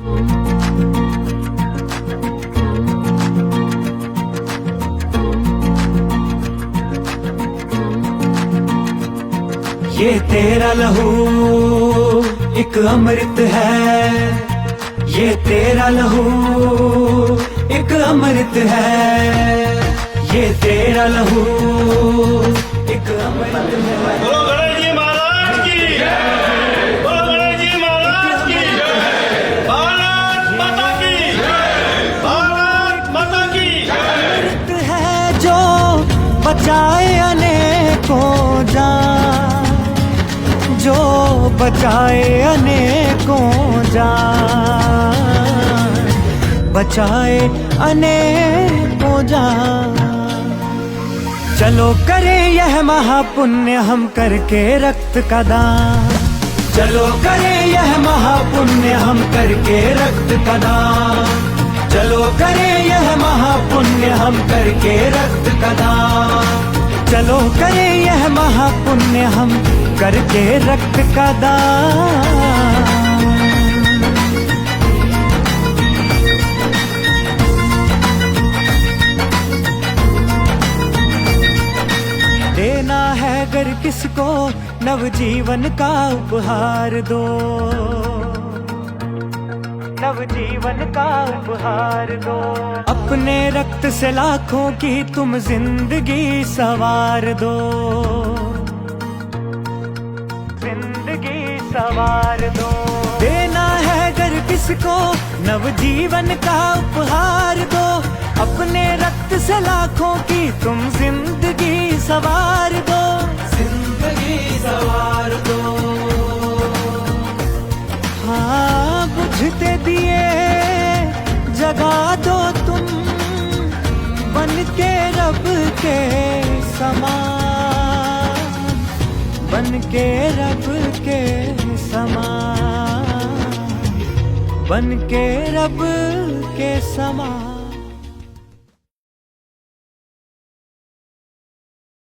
ये तेरा लहू एक अमृत है, ये तेरा लहू एक अमृत है, ये तेरा लहू एक अमृत है। बोलो गणेश जी महाराज की जय, बोलो गणेश जी महाराज की जय, भारत माता की जय, भारत माता की जय। अमृत है जो बचाए अनेकों जान, जो बचाए अनेकों जान, बचाए अनेकों जान। चलो करें यह महापुण्य हम करके रक्त का दान, चलो करें यह महापुण्य हम करके रक्त का दान, चलो करें यह महापुण्य हम करके रक्त का दान, चलो करें यह महापुण्य हम करके रक्त का दान। देना है अगर किसको नवजीवन का उपहार दो, नवजीवन का उपहार दो। अपने रक्त से लाखों की तुम जिंदगी संवार दो, जिंदगी संवार दो। देना है अगर किसको नवजीवन का उपहार दो, अपने रक्त से लाखों की तुम जिंदगी संवार दो, जिंदगी संवार दो। हाँ बुझते दिए जगा दो तुम, बन के रब के समान, बन के रब के समान, बन के रब के समान।